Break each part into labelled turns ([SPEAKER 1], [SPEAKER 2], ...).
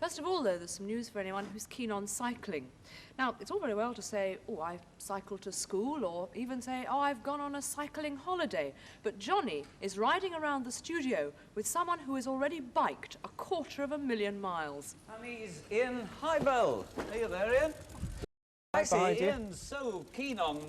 [SPEAKER 1] First of all, though, there's some news for anyone who's keen on cycling. Now, it's all very well to say, oh, I cycle to school, or even say, oh, I've gone on a cycling holiday. But Johnny is riding around the studio with someone who has already biked 250,000 miles.
[SPEAKER 2] And he's Ian Hibell. Are you there, Ian? I see Ian's so keen on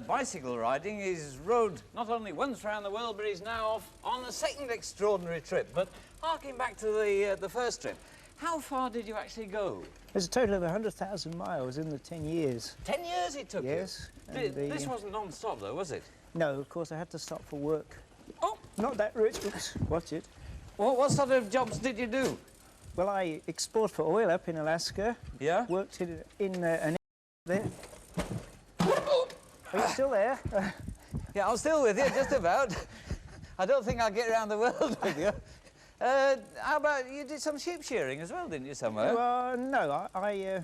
[SPEAKER 2] bicycle riding, he's rode not only once around the world, but he's now off on a second extraordinary trip. But harking back to the first trip, how far did you actually go?
[SPEAKER 3] There's a total of 100,000 miles in the 10 years.
[SPEAKER 2] 10 years it took you?
[SPEAKER 3] Yes.
[SPEAKER 2] This wasn't non-stop, though, was it?
[SPEAKER 3] No, of course, I had to stop for work.
[SPEAKER 2] Oh!
[SPEAKER 3] Not that rich, oops, watch it.
[SPEAKER 2] What sort of jobs did you do?
[SPEAKER 3] Well, I explored for oil up in Alaska.
[SPEAKER 2] Yeah?
[SPEAKER 3] Worked in an there. Are you still there?
[SPEAKER 2] Yeah, I'm still with you, just about. I don't think I'll get around the world with you. How about, you did some sheep shearing as well, didn't you, somewhere?
[SPEAKER 3] Well, no, I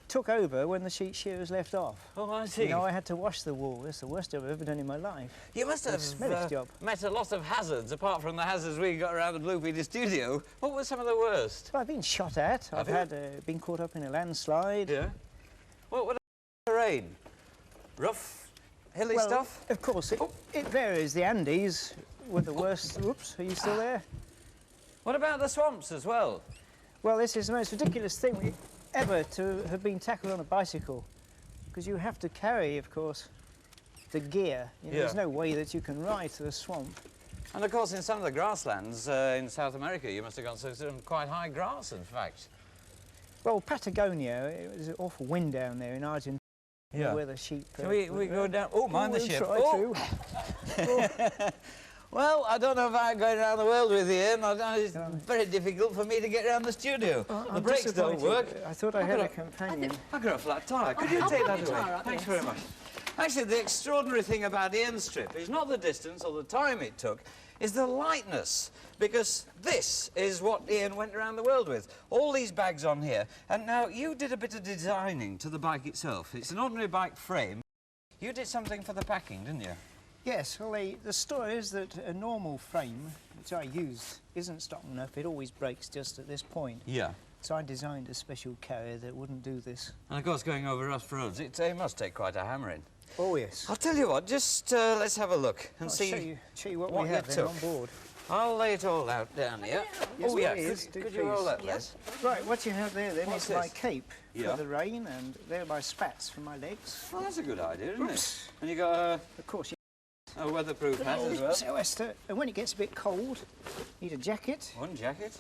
[SPEAKER 3] took over when the sheep shearers left off.
[SPEAKER 2] Oh, I see.
[SPEAKER 3] You know, I had to wash the wool. That's the worst job I've ever done in my life.
[SPEAKER 2] You must have
[SPEAKER 3] job.
[SPEAKER 2] met a lot of hazards, apart from the hazards we got around the Blue Peter studio. What were some of the worst?
[SPEAKER 3] Well, I've been shot at. I've been caught up in a landslide.
[SPEAKER 2] Yeah. What about the terrain? Rough, hilly stuff?
[SPEAKER 3] Of course, it varies. The Andes were the worst. Oops, are you still there?
[SPEAKER 2] What about the swamps as well?
[SPEAKER 3] Well, this is the most ridiculous thing ever to have been tackled on a bicycle, because you have to carry, of course, the gear. You know, there's no way that you can ride through a swamp.
[SPEAKER 2] And of course, in some of the grasslands in South America, you must have gone through some quite high grass, in fact.
[SPEAKER 3] Well, Patagonia, it was an awful wind down there in Argentina, where the sheep...
[SPEAKER 2] Can we go down... Oh, mind the ship.
[SPEAKER 3] Oh.
[SPEAKER 2] Well, I don't know if I'm going around the world with you, Ian. It's very difficult for me to get around the studio. The brakes don't work.
[SPEAKER 3] I thought I had a companion.
[SPEAKER 2] I've got a flat tyre. Could you take that away? Thanks very much. Actually, the extraordinary thing about Ian's trip is not the distance or the time it took, is the lightness. Because this is what Ian went around the world with. All these bags on here. And now, you did a bit of designing to the bike itself. It's an ordinary bike frame. You did something for the packing, didn't you?
[SPEAKER 3] Yes, well, the story is that a normal frame, which I used, isn't strong enough. It always breaks just at this point. Yeah. So I designed a special carrier that wouldn't do this. And
[SPEAKER 2] of course, going over rough roads, it must take quite a hammering.
[SPEAKER 3] Oh, yes.
[SPEAKER 2] I'll tell you what, just let's have a look and see
[SPEAKER 3] show you what we have then on board.
[SPEAKER 2] I'll lay it all out down here.
[SPEAKER 3] Yes,
[SPEAKER 2] oh, yeah. Could you roll that, Les?
[SPEAKER 3] Right, what you have there then is my cape for the rain, and they're my spats for my legs.
[SPEAKER 2] Well, that's a good idea, isn't it? And you got
[SPEAKER 3] of course,
[SPEAKER 2] a weatherproof hat as well.
[SPEAKER 3] So Esther, and when it gets a bit cold, you need a jacket.
[SPEAKER 2] One jacket.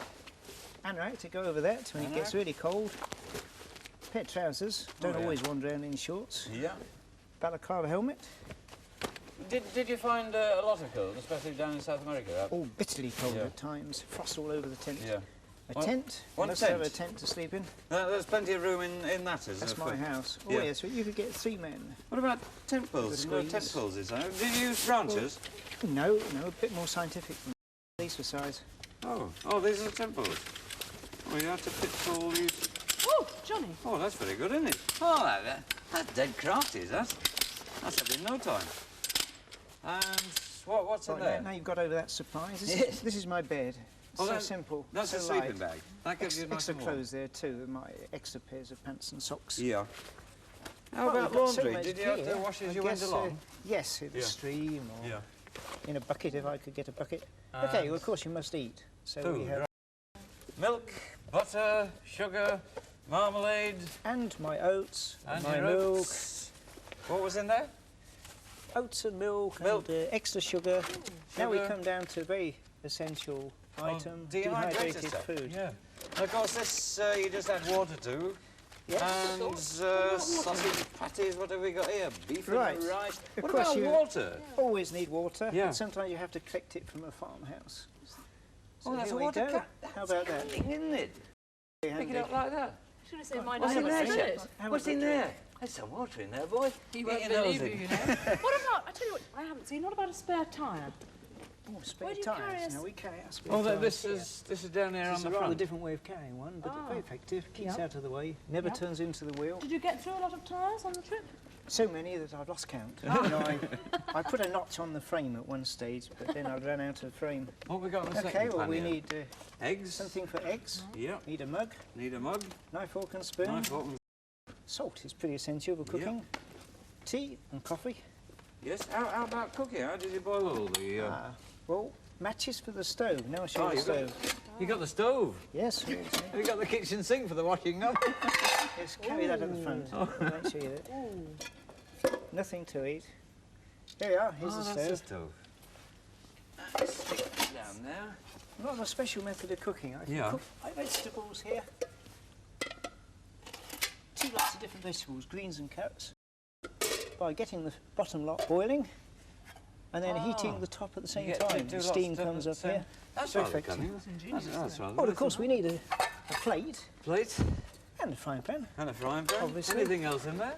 [SPEAKER 3] Anorak to go over that when it gets really cold. Pair of trousers. Don't always wander around in shorts. Yeah. Balaclava helmet.
[SPEAKER 2] Did you find a lot of cold, especially down in South America?
[SPEAKER 3] Oh, bitterly cold at times. Frost all over the tent. Yeah. A tent.
[SPEAKER 2] Let's
[SPEAKER 3] have a tent to sleep in.
[SPEAKER 2] There's plenty of room in that, isn't there?
[SPEAKER 3] That's my house. Oh, yes, so you could get 3 men.
[SPEAKER 2] What about tent poles? No tent poles, is there? Did you use branches?
[SPEAKER 3] No, a bit more scientific than these for size.
[SPEAKER 2] Oh, these are tent poles. Oh, you have to fit all these...
[SPEAKER 1] Oh, Johnny.
[SPEAKER 2] Oh, that's very good, isn't it? Oh, that's dead crafty, is that? That's up in no time. And what's in there?
[SPEAKER 3] Now you've got over that surprise. This is my bed. It's so simple.
[SPEAKER 2] That's a sleeping bag. That gives you
[SPEAKER 3] extra clothes there too, my extra pairs of pants and socks.
[SPEAKER 2] Yeah. How about laundry? Did you have to wash as you went along?
[SPEAKER 3] Yes, in the stream or in a bucket if I could get a bucket. Okay, well, of course you must eat. So we have
[SPEAKER 2] milk, butter, sugar, marmalade.
[SPEAKER 3] And my oats,
[SPEAKER 2] and
[SPEAKER 3] my milk.
[SPEAKER 2] What was in there?
[SPEAKER 3] Oats and milk. And extra sugar. Now we come down to a very essential item, dehydrated food.
[SPEAKER 2] Yeah. And of course, this you just add water to. Yes. And sausage patties, what have we got here? Beef and rice. What about water?
[SPEAKER 3] Always need water. Yeah. But sometimes you have to collect it from a farmhouse. So
[SPEAKER 2] that's a water cup.
[SPEAKER 3] How about that?
[SPEAKER 2] Isn't it? Pick it up like that.
[SPEAKER 1] I should have said mine.
[SPEAKER 2] What's in there, What's in there? There's some water in there, boy.
[SPEAKER 1] He won't believe you, know. What about, I tell you what, I haven't seen, what about a spare tyre?
[SPEAKER 3] Oh, spare tyres. No, we carry our spare tyres.
[SPEAKER 2] This is down here on the front.
[SPEAKER 3] It's a rather different way of carrying one, but very effective. Keeps out of the way, never turns into the wheel.
[SPEAKER 1] Did you get through a lot of tyres on the trip?
[SPEAKER 3] So many that I've lost count. You know, I put a notch on the frame at one stage, but then I ran out of frame.
[SPEAKER 2] What have we got in the second
[SPEAKER 3] Okay, well,
[SPEAKER 2] pan
[SPEAKER 3] we
[SPEAKER 2] here?
[SPEAKER 3] need
[SPEAKER 2] eggs.
[SPEAKER 3] something for eggs.
[SPEAKER 2] Yeah.
[SPEAKER 3] Need a mug,
[SPEAKER 2] Need a mug.
[SPEAKER 3] knife, fork and spoon.
[SPEAKER 2] Knife, fork and...
[SPEAKER 3] Salt is pretty essential for cooking. Tea and coffee.
[SPEAKER 2] Yes. How about cooking? How did you boil all the...
[SPEAKER 3] Well, matches for the stove. Now I'll show you the stove.
[SPEAKER 2] You got the stove.
[SPEAKER 3] Yes.
[SPEAKER 2] Have you got the kitchen sink for the washing up?
[SPEAKER 3] Yes, carry that at the front. Make sure you nothing to eat. Here we are. Here's the stove.
[SPEAKER 2] That's the stove. Stick it down there.
[SPEAKER 3] I've got a special method of cooking. I can cook my vegetables here. 2 lots of different vegetables, greens and carrots, by getting the bottom lot boiling and then heating the top at the same time. The steam comes up here.
[SPEAKER 2] That's
[SPEAKER 3] very
[SPEAKER 2] rather
[SPEAKER 3] effective.
[SPEAKER 2] cunning. That's rather
[SPEAKER 3] Oh, of course, we need a plate.
[SPEAKER 2] Plate.
[SPEAKER 3] And a frying pan.
[SPEAKER 2] And a frying pan.
[SPEAKER 3] Obviously.
[SPEAKER 2] Anything else in there?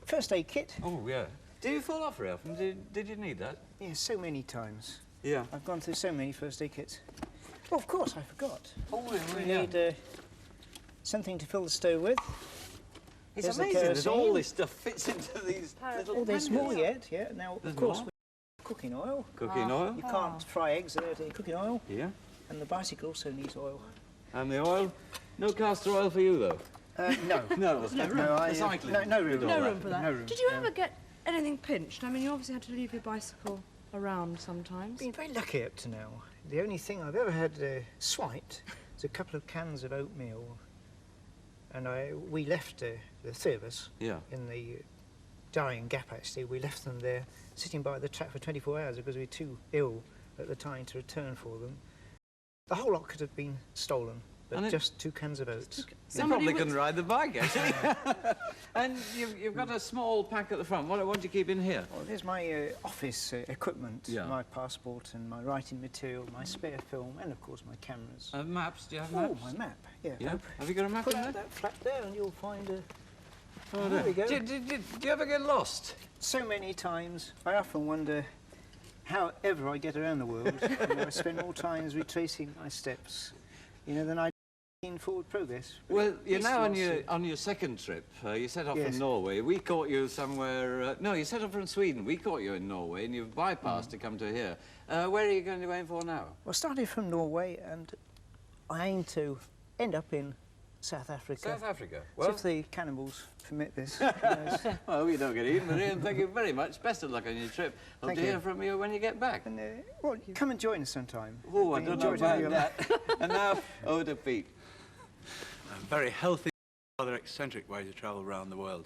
[SPEAKER 3] First aid kit.
[SPEAKER 2] Oh, yeah. Do you fall off very often? Did you need that?
[SPEAKER 3] Yeah, so many times.
[SPEAKER 2] Yeah.
[SPEAKER 3] I've gone through so many first aid kits. Oh, of course, I forgot.
[SPEAKER 2] Oh,
[SPEAKER 3] We need something to fill the stove with.
[SPEAKER 2] It's
[SPEAKER 3] There's the
[SPEAKER 2] amazing that
[SPEAKER 3] kerosene.
[SPEAKER 2] all this stuff fits into these little
[SPEAKER 3] Oh, there's
[SPEAKER 2] panniers.
[SPEAKER 3] more yet, yeah. Now,
[SPEAKER 2] There's
[SPEAKER 3] of course,
[SPEAKER 2] more?
[SPEAKER 3] cooking oil.
[SPEAKER 2] Cooking oil.
[SPEAKER 3] You can't fry eggs without any cooking oil.
[SPEAKER 2] Yeah.
[SPEAKER 3] And the bicycle also needs oil.
[SPEAKER 2] And the oil? No castor oil for you, though?
[SPEAKER 3] No.
[SPEAKER 2] No.
[SPEAKER 3] Recycling. No room.
[SPEAKER 1] No room for that.
[SPEAKER 3] No room.
[SPEAKER 1] Did you ever get anything pinched? I mean, you obviously had to leave your bicycle around sometimes.
[SPEAKER 3] Been very lucky up to now. The only thing I've ever had swiped is a couple of cans of oatmeal. And we left, the 3 of us, in the Darien Gap actually, we left them there sitting by the track for 24 hours because we were too ill at the time to return for them. The whole lot could have been stolen, but just 2 cans of oats.
[SPEAKER 2] You probably couldn't ride the bike, actually. And you've got a small pack at the front. What do you keep in here?
[SPEAKER 3] Well, there's my office equipment,
[SPEAKER 2] Yeah.
[SPEAKER 3] my passport and my writing material, my spare film, and of course my cameras.
[SPEAKER 2] Maps? Do you have maps?
[SPEAKER 3] Oh, my map, yeah.
[SPEAKER 2] Yeah. Have you got a map
[SPEAKER 3] Put
[SPEAKER 2] in
[SPEAKER 3] out
[SPEAKER 2] there?
[SPEAKER 3] that flap there and you'll find a...
[SPEAKER 2] Oh,
[SPEAKER 3] there we go.
[SPEAKER 2] Do you ever get lost?
[SPEAKER 3] So many times, I often wonder how ever I get around the world. You know, I spend more times retracing my steps, you know, than I do in forward progress.
[SPEAKER 2] Well, you're now on your second trip. You set off from Norway. We caught you somewhere... no, you set off from Sweden. We caught you in Norway, and you've bypassed to come to here. Where are you going to aim for now?
[SPEAKER 3] Well, I started from Norway, and I aim to end up in South Africa.
[SPEAKER 2] South Africa?
[SPEAKER 3] Well, if the cannibals permit this.
[SPEAKER 2] Well, you don't get eaten, but Ian, thank you very much. Best of luck on your trip. Hope to hear from you when you get back.
[SPEAKER 3] And, well, come and join us sometime.
[SPEAKER 2] Oh, I don't know about that. And now, over to Pete.
[SPEAKER 4] A very healthy, rather eccentric way to travel around the world.